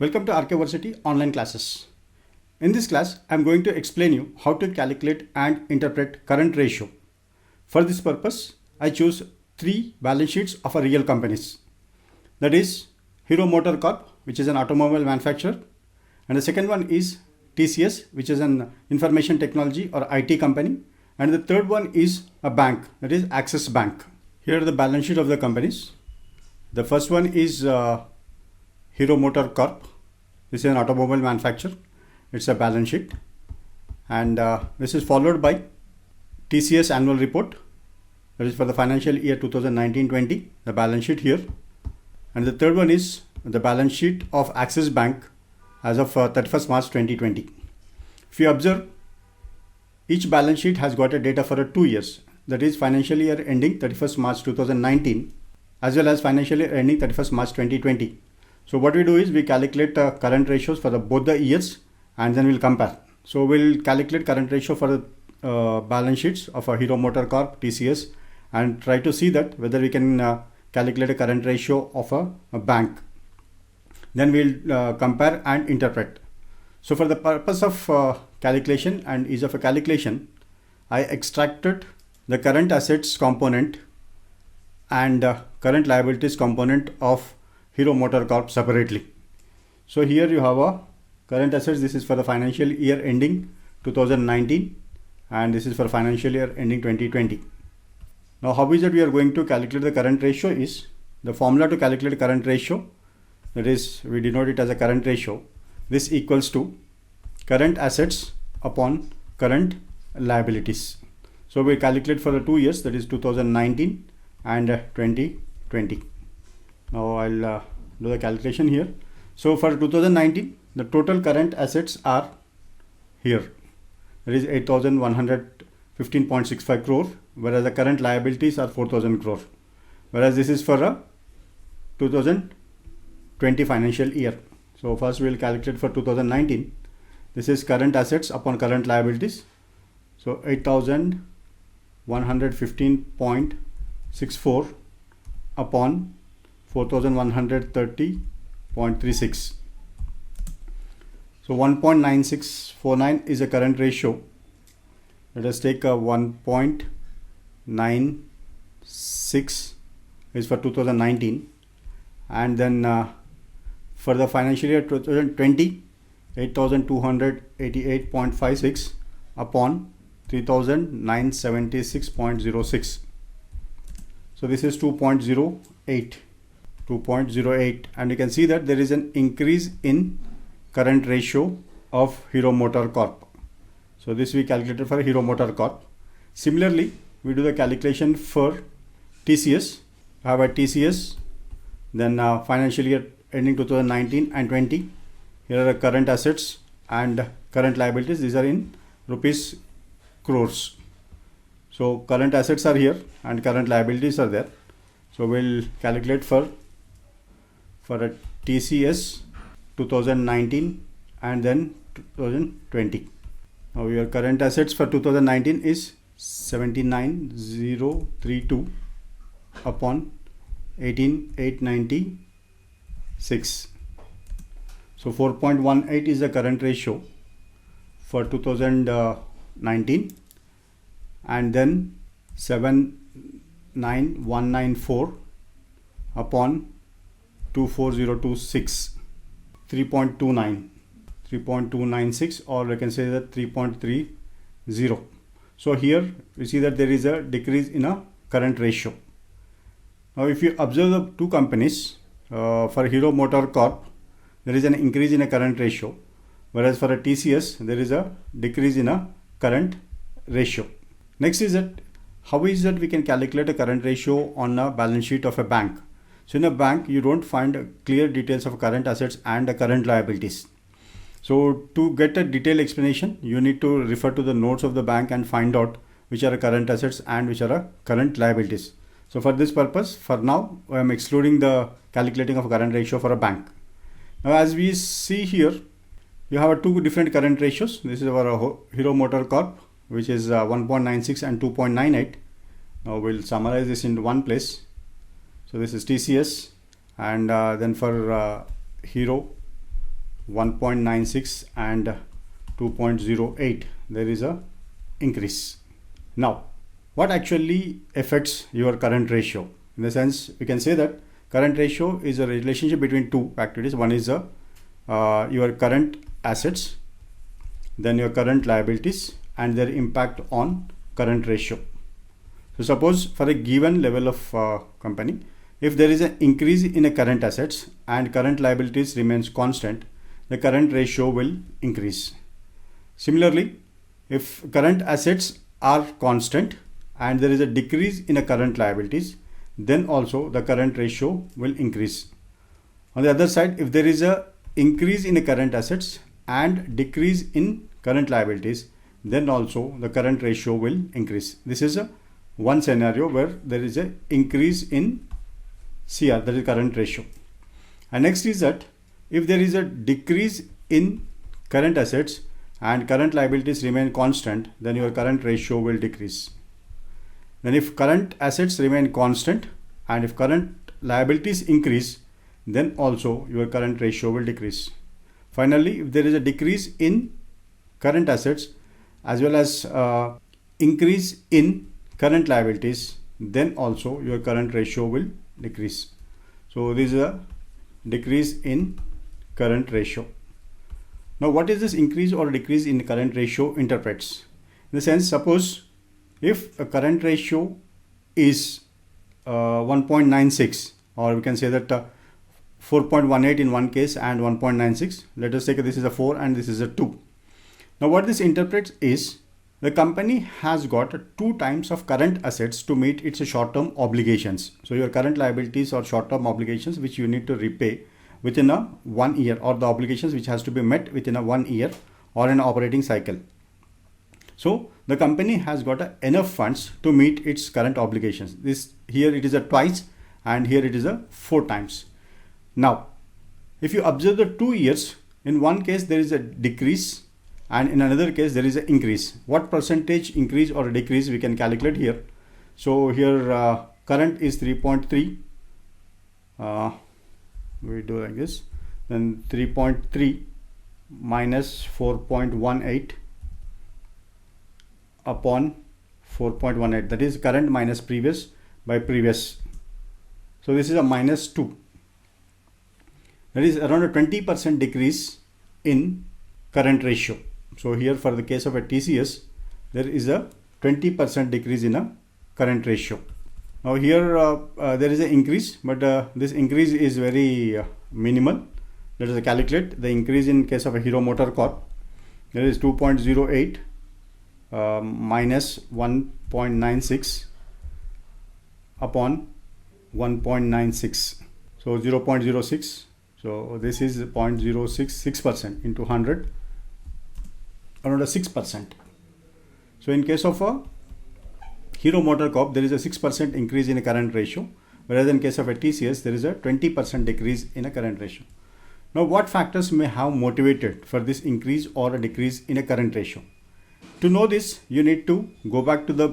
Welcome to Archiversity online classes. In this class, I am going to explain you how to calculate and interpret current ratio. For this purpose, I choose three balance sheets of a real companies. That is Hero Motor Corp, which is an automobile manufacturer, and the second one is TCS, which is an information technology or IT company, and the third one is a bank, that is Axis Bank. Here are the balance sheet of the companies. The first one is Hero Motor Corp. This is an automobile manufacturer. It's a balance sheet, and this is followed by TCS annual report, that is for the financial year 2019-20, the balance sheet here. And the third one is the balance sheet of Axis Bank as of 31st March 2020. If you observe, each balance sheet has got a data for 2 years, that is financial year ending 31st March 2019 as well as financial year ending 31st March 2020. So what we do is we calculate current ratios for both the years and then we'll compare. So we'll calculate current ratio for the balance sheets of a Hero Motor Corp, TCS, and try to see that whether we can calculate a current ratio of a bank. Then we'll compare and interpret. So for the purpose of calculation and ease of a calculation, I extracted the current assets component and current liabilities component of Hero Motor Corp separately. So here you have a current assets. This is for the financial year ending 2019 and this is for financial year ending 2020. Now how is it we are going to calculate the current ratio is the formula to calculate current ratio, that is we denote it as a current ratio. This equals to current assets upon current liabilities. So we calculate for the 2 years, that is 2019 and 2020. Now I'll do the calculation here. So for 2019, the total current assets are here. That is 8,115.65 crore, whereas the current liabilities are 4,000 crore. Whereas this is for a 2020 financial year. So first we will calculate for 2019. This is current assets upon current liabilities. So 8,115.64 upon 4,130.36. So 1.9649 is a current ratio. Let us take a 1.96 is for 2019, and then for the financial year 2020, 8,288.56 upon 3,976.06. So this is 2.08, and you can see that there is an increase in current ratio of Hero Motor Corp. So this we calculated for Hero Motor Corp. Similarly, we do the calculation for TCS. I have a TCS, then financial year ending 2019 and 20. Here are the current assets and current liabilities. These are in rupees crores. So current assets are here and current liabilities are there. So we'll calculate for a TCS 2019 and then 2020. Now your current assets for 2019 is 79,032 upon 18,896. So 4.18 is the current ratio for 2019, and then 79194 upon 24026, 3.296, or I can say that 3.30. So here we see that there is a decrease in a current ratio. Now if you observe the two companies, for Hero Motor Corp, there is an increase in a current ratio, whereas for a TCS there is a decrease in a current ratio. Next is that how is that we can calculate a current ratio on a balance sheet of a bank. So in a bank you don't find clear details of current assets and the current liabilities. So to get a detailed explanation, you need to refer to the notes of the bank and find out which are current assets and which are current liabilities. So for this purpose, for now I am excluding the calculating of current ratio for a bank. Now as we see here, you have two different current ratios. This is our Hero Motor Corp, which is 1.96 and 2.98. Now we'll summarize this in one place. So this is TCS, and then for Hero 1.96 and 2.08, there is a increase. Now, what actually affects your current ratio? In the sense, we can say that current ratio is a relationship between two activities. One is your current assets, then your current liabilities, and their impact on current ratio. So suppose for a given level of company, if there is an increase in a current assets and current liabilities remains constant, the current ratio will increase. Similarly, if current assets are constant and there is a decrease in a current liabilities, then also the current ratio will increase. On the other side, if there is a increase in a current assets and decrease in current liabilities, then also the current ratio will increase. This is one scenario where there is a increase in CR, that is current ratio. And next is that if there is a decrease in current assets and current liabilities remain constant, then your current ratio will decrease. Then if current assets remain constant and if current liabilities increase, then also your current ratio will decrease. Finally, if there is a decrease in current assets as well as increase in current liabilities, then also your current ratio will decrease. So this is a decrease in current ratio. Now, what is this increase or decrease in current ratio interprets? In the sense, suppose if a current ratio is 1.96, or we can say that 4.18 in one case and 1.96, let us take this is a 4 and this is a 2. Now what this interprets is the company has got 2 times of current assets to meet its short-term obligations. So your current liabilities or short-term obligations which you need to repay within a 1 year, or the obligations which has to be met within a 1 year or an operating cycle. So the company has got enough funds to meet its current obligations. This here it is a twice and here it is a 4 times. Now, if you observe the 2 years, in one case there is a decrease and in another case there is an increase. What percentage increase or decrease we can calculate here? So here current is 3.3. We do like this. Then 3.3 minus 4.18 upon 4.18. That is current minus previous by previous. So this is a minus 2. That is around a 20% decrease in current ratio. So here for the case of a TCS, there is a 20% decrease in a current ratio. Now here there is an increase, but this increase is very minimal. Let us calculate the increase in case of a Hero MotoCorp. There is 2.08 minus 1.96 upon 1.96. So 0.06. So this is 0.066% into 100, around a 6%. So in case of a Hero MotoCorp, there is a 6% increase in a current ratio, whereas in case of a TCS, there is a 20% decrease in a current ratio. Now, what factors may have motivated for this increase or a decrease in a current ratio? To know this, you need to go back to the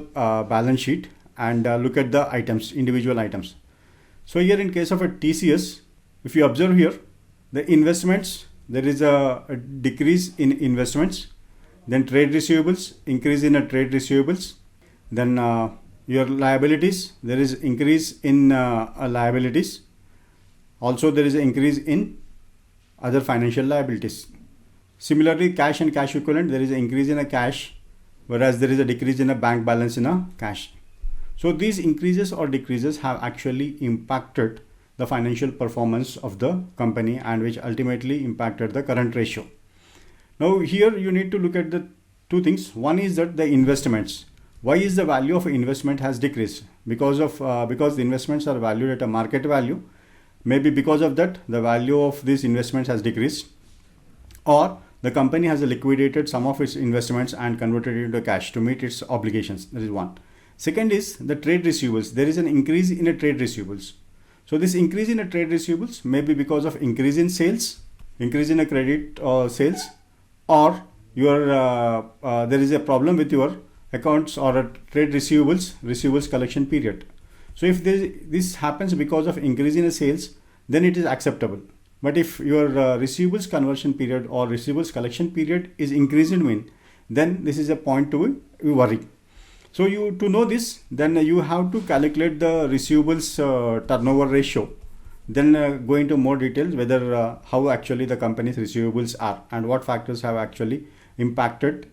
balance sheet and look at the items, individual items. So here in case of a TCS, if you observe here, the investments, there is a decrease in investments, then trade receivables, increase in a trade receivables, then your liabilities, there is increase in liabilities. Also there is an increase in other financial liabilities. Similarly, cash and cash equivalent, there is an increase in a cash, whereas there is a decrease in a bank balance in a cash. So these increases or decreases have actually impacted the financial performance of the company and which ultimately impacted the current ratio. Now here you need to look at the 2 things. One is that the investments. Why is the value of investment has decreased? Because the investments are valued at a market value. Maybe because of that the value of these investments has decreased, or the company has liquidated some of its investments and converted it into cash to meet its obligations. That is one. Second is the trade receivables. There is an increase in a trade receivables. So this increase in a trade receivables may be because of increase in sales, increase in a credit sales, or your there is a problem with your accounts or a trade receivables collection period. So if this happens because of increase in a sales, then it is acceptable. But if your receivables conversion period or receivables collection period is increasing, then this is a point to worry. So to know this, then you have to calculate the receivables turnover ratio. Then go into more details whether how actually the company's receivables are and what factors have actually impacted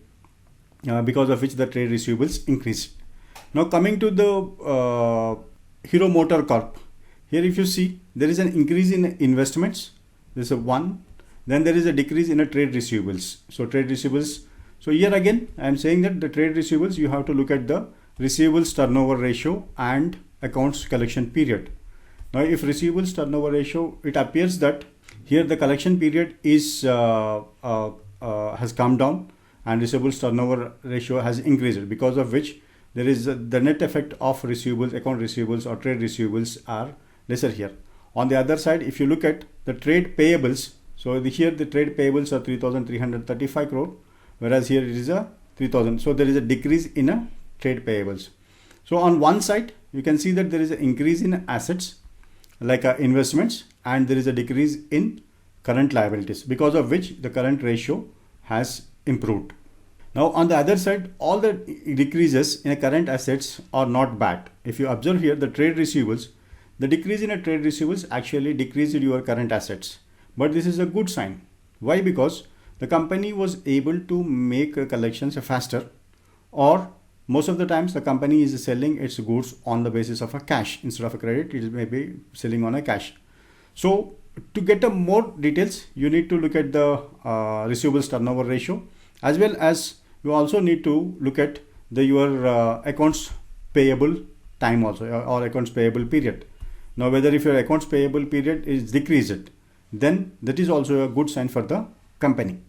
because of which the trade receivables increased. Now coming to the Hero Motor Corp. Here if you see, there is an increase in investments. There is a one. Then there is a decrease in a trade receivables. So trade receivables. So here again, I am saying that the trade receivables, you have to look at the receivables turnover ratio and accounts collection period. Now if receivables turnover ratio, it appears that here the collection period is has come down and receivables turnover ratio has increased, because of which there is the net effect of receivables, account receivables or trade receivables are lesser here. On the other side, if you look at the trade payables, so here the trade payables are 3,335 crore, whereas here it is a 3,000. So there is a decrease in a trade payables. So on one side, you can see that there is an increase in assets like investments, and there is a decrease in current liabilities, because of which the current ratio has improved. Now on the other side, all the decreases in current assets are not bad. If you observe here the trade receivables, the decrease in a trade receivables actually decreased your current assets. But this is a good sign. Why? Because the company was able to make collections faster, or most of the times the company is selling its goods on the basis of a cash instead of a credit. It may be selling on a cash. So to get a more details, you need to look at the receivables turnover ratio, as well as you also need to look at your accounts payable time also, or accounts payable period. Now whether if your accounts payable period is decreased, then that is also a good sign for the company.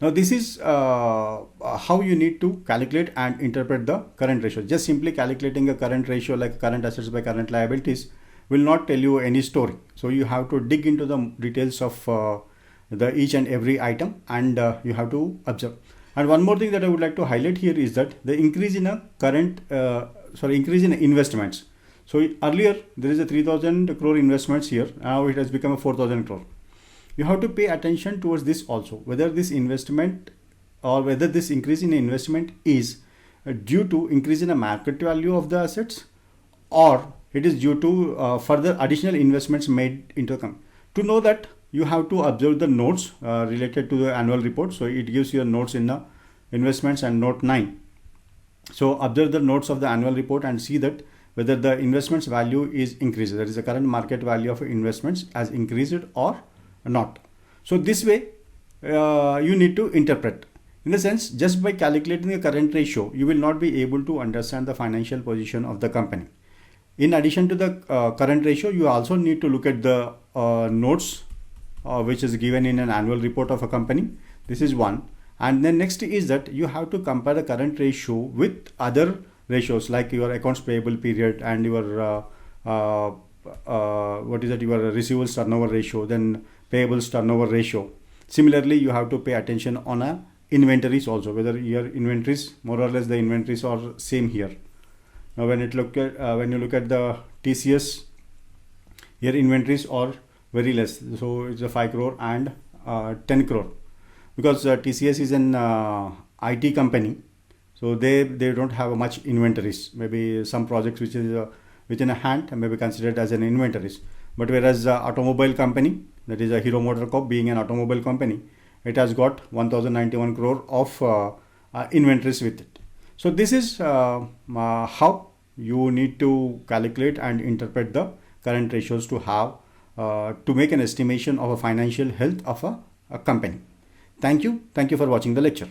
Now this is how you need to calculate and interpret the current ratio. Just simply calculating a current ratio like current assets by current liabilities will not tell you any story. So you have to dig into the details of the each and every item, and you have to observe. And one more thing that I would like to highlight here is that the increase in a increase in investments. So earlier there is a 3,000 crore investments here. Now it has become a 4,000 crore. You have to pay attention towards this also, whether this investment or whether this increase in investment is due to increase in the market value of the assets, or it is due to further additional investments made into the company. To know that, you have to observe the notes related to the annual report. So it gives you notes in the investments and note 9. So observe the notes of the annual report and see that whether the investments value is increased. That is the current market value of investments has increased or not. So this way you need to interpret. In the sense, just by calculating the current ratio, you will not be able to understand the financial position of the company. In addition to the current ratio, you also need to look at the notes which is given in an annual report of a company. This is one. And then next is that you have to compare the current ratio with other ratios like your accounts payable period and your your receivables turnover ratio, then payables turnover ratio. Similarly, you have to pay attention on a inventories also, whether your inventories, more or less the inventories are same here. Now when you look at the TCS, here inventories are very less. So it's a 5 crore and 10 crore, because TCS is an IT company. So they don't have much inventories. Maybe some projects which is within a hand may be considered as an inventories. But whereas automobile company, that is a Hero Motor Corp, being an automobile company, it has got 1091 crore of inventories with it. So this is how you need to calculate and interpret the current ratios to have to make an estimation of a financial health of a company. Thank you for watching the lecture.